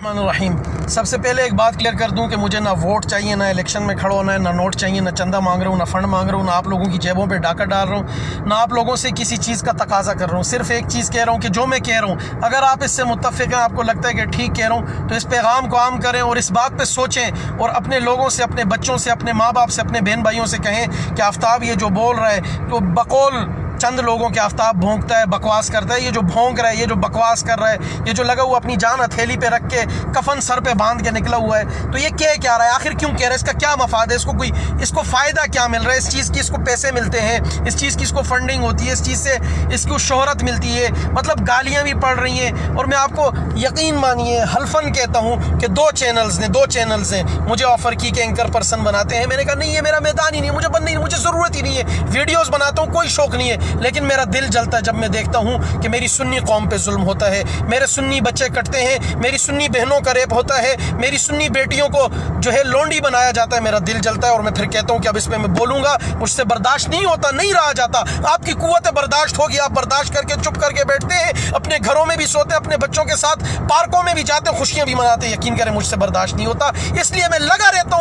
रहीम। सबसे पहले एक बात क्लियर कर दूं कि मुझे ना वोट चाहिए, ना इलेक्शन में खड़ा होना है, ना नोट चाहिए, ना चंदा मांग रहा हूं, ना फंड मांग रहा हूं, ना आप लोगों की जेबों पे डाका डाल रहा हूं, ना आप लोगों से किसी चीज़ का तकाजा कर रहा हूं। सिर्फ एक चीज़ कह रहा हूं कि जो मैं कह रहा हूं अगर आप इससे मुत्तफ़िक़ हैं, आपको लगता है कि ठीक कह रहा हूं, तो इस पैगाम को आम करें और इस बात पर सोचें और अपने लोगों से, अपने बच्चों से, अपने माँ बाप से, अपने बहन भाइयों से कहें कि आफ्ताब ये जो बोल रहा है तो बकौल चंद लोगों के आफ्ताब भोंकता है, बकवास करता है। ये जो भोंक रहा है, ये जो बकवास कर रहा है, ये जो लगा हुआ अपनी जान हथेली पे रख के कफन सर पे बांध के निकला हुआ है, तो ये क्या रहा है, आखिर क्यों कह रहा है, इसका क्या मफाद है, इसको फ़ायदा क्या मिल रहा है, इस चीज़ की इसको पैसे मिलते हैं, इस चीज़ की इसको फंडिंग होती है, इस चीज़ से इसको शोहरत मिलती है, मतलब गालियाँ भी पड़ रही हैं। और मैं आपको यकीन मानिए हल्फन कहता हूँ कि दो चैनल्स ने मुझे ऑफ़र की कि एंकर पर्सन बनाते हैं। मैंने कहा नहीं, ये मेरा मैदान ही नहीं, मुझे बनना ही नहीं, मुझे ज़रूरत ही नहीं है, वीडियोज़ बनाता हूँ, कोई शौक़ नहीं है, लेकिन मेरा दिल जलता है जब मैं देखता हूँ कि मेरी सुन्नी कौम पे जुल्म होता है, मेरे सुन्नी बच्चे कटते हैं, मेरी सुन्नी बहनों का रेप होता है, मेरी सुन्नी बेटियों को जो है लोंडी बनाया जाता है। मेरा दिल जलता है और मैं फिर कहता हूँ कि अब इसमें मैं बोलूँगा, मुझसे बर्दाश्त नहीं होता, नहीं रहा जाता। आपकी कुव्वत बर्दाश्त होगी, आप बर्दाश्त करके चुप करके बैठते हैं, अपने घरों में भी सोते, अपने बच्चों के साथ पार्कों में भी जाते, खुशियाँ भी मनाते। यकीन करें मुझसे बर्दाश्त नहीं होता, इसलिए मैं लगा रहता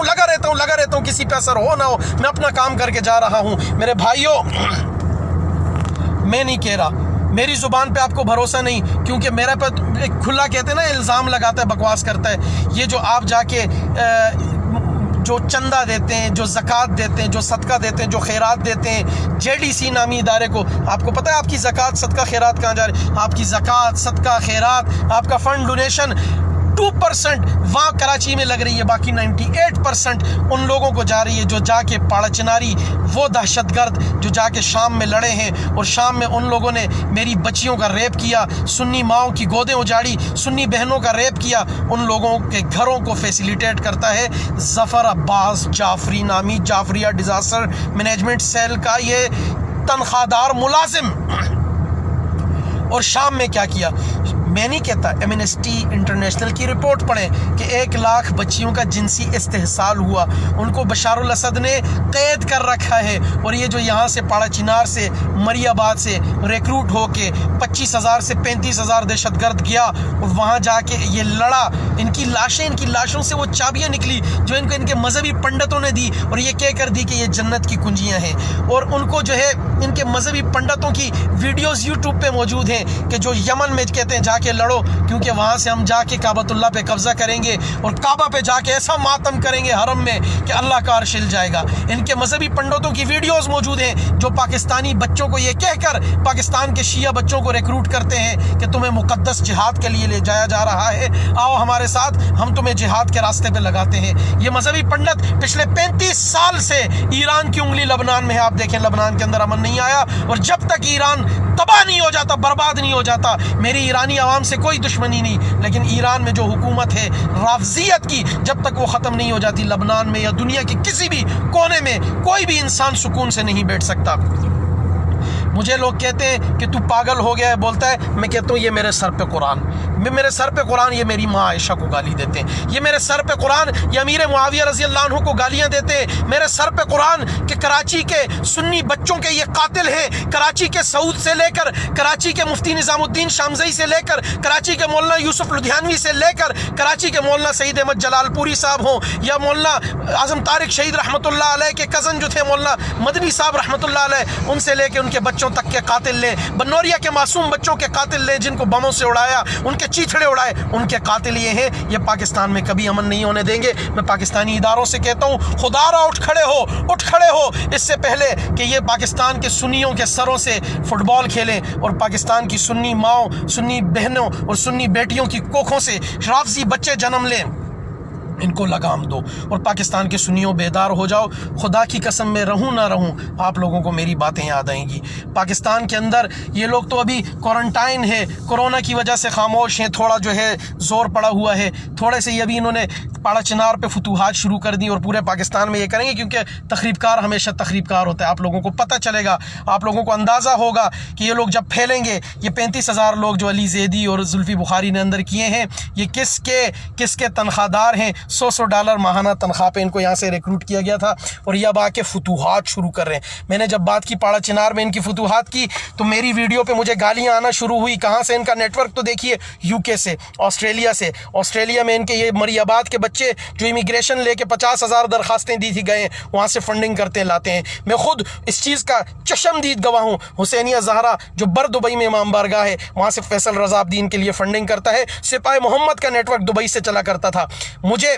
हूँ, किसी पे असर हो ना हो, मैं अपना काम करके जा रहा हूँ। मेरे भाइयों, मैं नहीं कह रहा, मेरी ज़ुबान पे आपको भरोसा नहीं, क्योंकि मेरा पे एक खुला कहते हैं ना, इल्ज़ाम लगाता है, बकवास करता है। ये जो आप जाके जो चंदा देते हैं, जो ज़कात देते हैं, जो सदका देते हैं, जो खैरात देते हैं, JDC नामी इदारे को, आपको पता है आपकी ज़कात सदका खैरात कहाँ जा रही है? आपकी ज़कात सदका खैरात, आपका फ़ंड डोनेशन 2% वहाँ कराची में लग रही है, बाकी 98% उन लोगों को जा रही है जो जाके पाड़ा चिनारी, वो दहशतगर्द जो जाके शाम में लड़े हैं और शाम में उन लोगों ने मेरी बच्चियों का रेप किया, सुन्नी माओं की गोदें उजाड़ी, सुन्नी बहनों का रेप किया, उन लोगों के घरों को फैसिलिटेट करता है ज़फ़र अब्बास जाफरी नामी, जाफरिया डिज़ास्टर मैनेजमेंट सेल का ये तनख्वाहदार मुलाजिम। और शाम में क्या किया, मैं नहीं कहता, एमनेस्टी इंटरनेशनल की रिपोर्ट पढ़ें कि 1 लाख बच्चियों का जिनसी इस्तेहसाल हुआ, उनको बशारुल असद ने कैद कर रखा है। और ये जो यहाँ से पाड़ा चिनार से, मरियाबाद से रिक्रूट होके 25,000 से 35,000 दहशतगर्द गया और वहाँ जाके ये लड़ा, इनकी लाशों से वो चाबियाँ निकली जो इनको इनके मजहबी पंडितों ने दी और ये कह कर दी कि ये जन्नत की कुंजियाँ हैं। और उनको जो है इनके मजहबी पंडितों की वीडियोज़ यूट्यूब पे मौजूद हैं कि जो यमन में कहते हैं जाके लड़ो, क्योंकि वहाँ से हम जाके काबतुल्लाह पे कब्ज़ा करेंगे और काबा पे जाके ऐसा मातम करेंगे हरम में कि अल्लाह का अर्श हिल जाएगा। इनके मजहबी पंडितों की वीडियोस मौजूद हैं जो पाकिस्तानी बच्चों को ये कहकर पाकिस्तान के शिया बच्चों को रिक्रूट करते हैं कि तुम्हें मुक़द्दस जिहाद के लिए ले जाया जा रहा है, आओ हमारे साथ, हम तुम्हें जिहाद के रास्ते पे लगाते हैं। ये मजहबी पंडित पिछले 35 साल से ईरान की उंगली लबनान में है। आप देखें लबनान के अंदर अमन नहीं आया, और जब तक ईरान तबाह नहीं हो जाता, बर्बाद नहीं हो जाता, मेरी ईरानी आवाम से कोई दुश्मनी नहीं, लेकिन ईरान में जो हुकूमत है राफजियत की, जब तक वो ख़त्म नहीं हो जाती, लबनान में या दुनिया के किसी भी कोने में कोई भी इंसान सुकून से नहीं बैठ सकता। मुझे लोग कहते हैं कि तू पागल हो गया है, बोलता है, मैं कहता हूँ ये मेरे सर पे कुरान, मेरे सर पे कुरान, ये मेरी माँ आयशा को गाली देते हैं, ये मेरे सर पे कुरान, ये अमीर मुआविया रज़ी अल्लाह अन्हु को गालियाँ देते हैं, मेरे सर पे कुरान कि कराची के सुन्नी बच्चों के ये कातिल हैं। कराची के सऊद से लेकर, कराची के मुफ्ती निज़ामुद्दीन शामज़ई से लेकर, कराची के मौलाना यूसुफ लुधियानवी से लेकर, कराची के मौलाना सईद अहमद जलालपुरी साहब हों या मौलाना आज़म तारिक शहीद रहमतुल्लाह अलैह के कज़न जो थे मौलाना मदनी साहब रहमतुल्लाह अलैह, उनसे लेकर उनके बच्चों तक के कातिल लें, बनौरिया के मासूम बच्चों के कातिल लें जिनको बमों से उड़ाया, उनके चीथड़े उड़ाए, उनके कातिल ये हैं। ये पाकिस्तान में कभी अमन नहीं होने देंगे। मैं पाकिस्तानी इदारों से कहता हूँ, खुदारा उठ खड़े हो इससे पहले कि ये पाकिस्तान के सुन्नियों के सरों से फुटबॉल खेलें और पाकिस्तान की सुन्नी माओं, सुन्नी बहनों और सुन्नी बेटियों की कोखों से राफजी बच्चे जन्म लें, इनको लगाम दो और पाकिस्तान के सुन्नियों बेदार हो जाओ। खुदा की कसम में रहूं ना रहूं, आप लोगों को मेरी बातें याद आएंगी। पाकिस्तान के अंदर ये लोग तो अभी क्वारंटाइन है, कोरोना की वजह से खामोश हैं, थोड़ा जो है जोर पड़ा हुआ है, थोड़े से ये अभी इन्होंने पाड़ा चिनार पे फतूहात शुरू कर दी और पूरे पाकिस्तान में ये करेंगे, क्योंकि तखरीबकार हमेशा तखरीबकार होता है। आप लोगों को पता चलेगा, आप लोगों को अंदाज़ा होगा कि ये लोग जब फैलेंगे, ये 35,000 लोग जो अली ज़ैदी और जुल्फ़ी बुखारी ने अंदर किए हैं, ये किसके तनख्वाहदार हैं। $100 माहाना तनख्वाह पे इनको यहाँ से रिक्रूट किया गया था और ये अब आके फतूहात शुरू कर रहे हैं। मैंने जब बात की पाड़ा चिनार में इनकी फतूहात की तो मेरी वीडियो पे मुझे गालियाँ आना शुरू हुई। कहाँ से? इनका नेटवर्क तो देखिए, यूके से, ऑस्ट्रेलिया से। ऑस्ट्रेलिया में इनके ये मरियाबाद के बच्चे जो इमिग्रेशन लेके 50,000 दरखास्तें दी थी गए, वहाँ से फंडिंग करते लाते हैं। मैं खुद इस चीज़ का चशमदीद गवाह हूँ। हुसैनिया ज़हरा जो बर दुबई में इमाम बारगाह है, वहाँ से फैसल रज़ा अब्दीन के लिए फंडिंग करता है। सिपाही मोहम्मद का नेटवर्क दुबई से चला करता था। मुझे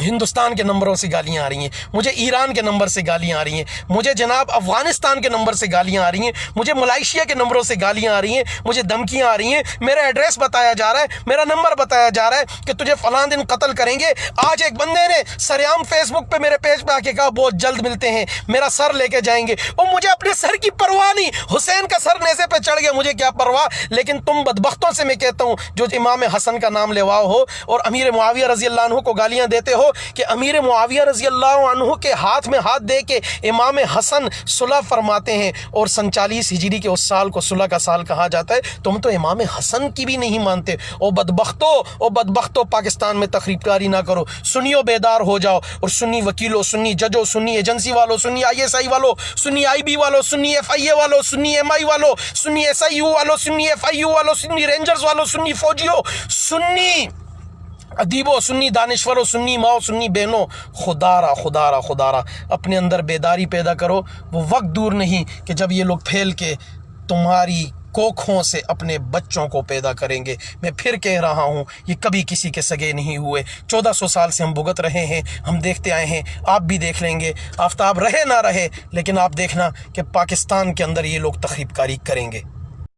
हिंदुस्तान के नंबरों से गालियाँ आ रही हैं, मुझे ईरान के नंबर से गालियाँ आ रही हैं, मुझे जनाब अफ़गानिस्तान के नंबर से गालियाँ आ रही हैं, मुझे मलाइशिया के नंबरों से गालियाँ आ रही हैं, मुझे धमकियाँ आ रही हैं। मेरा एड्रेस बताया जा रहा है, मेरा नंबर बताया जा रहा है कि तुझे फ़लाँ दिन कत्ल करेंगे। आज एक बंदे ने सरेआम फेसबुक पे मेरे पेज पे आके कहा बहुत जल्द मिलते हैं, मेरा सर लेके जाएंगे। और मुझे अपने सर की परवाह नहीं, हुसैन का सर नेज़े पे चढ़ गया, मुझे क्या परवाह। लेकिन तुम बदबख्तों से मैं कहता हूँ जो इमाम हसन का नाम लेवाओ हो और अमीर मुआविया रज़ी अल्लाह अन्हु को गालियाँ देते हो कि अमीर मुआविया रज़ी अल्लाह अन्हु के हाथ में हाथ दे के इमाम हसन सुलह फरमाते हैं और 47 हिजरी के उस साल को सुलह का साल कहा जाता है। तुम तो इमाम हसन की भी नहीं मानते। ओ बदबख्तों, पाकिस्तान में तखरीबकारी ना करो, सुनियो बेदार हो जाओ और सुन्नी वकीलों, सुन्नी जजों, सुन्नी एजेंसी वालों, सुन्नी ISI वालों, सुन्नी IB वालों, सुन्नी FIA वालों, सुन्नी MI वालों, सुन्नी SIU वालों, सुन्नी FIU वालों, सुन्नी रेंजर्स वालों, सुन्नी फौजियों, सुन्नी अदीबो, सुन्नी दानिश्वरों, सुन्नी माओ, सुन्नी बहनों, खुदारा अपने अंदर बेदारी पैदा करो। वो वक्त दूर नहीं कि जब ये लोग फैल के तुम्हारी कोखों से अपने बच्चों को पैदा करेंगे। मैं फिर कह रहा हूँ, ये कभी किसी के सगे नहीं हुए। 1400 साल से हम भुगत रहे हैं, हम देखते आए हैं, आप भी देख लेंगे। आफ्ताब रहे ना रहे, लेकिन आप देखना कि पाकिस्तान के अंदर ये लोग तखरीबकारी करेंगे।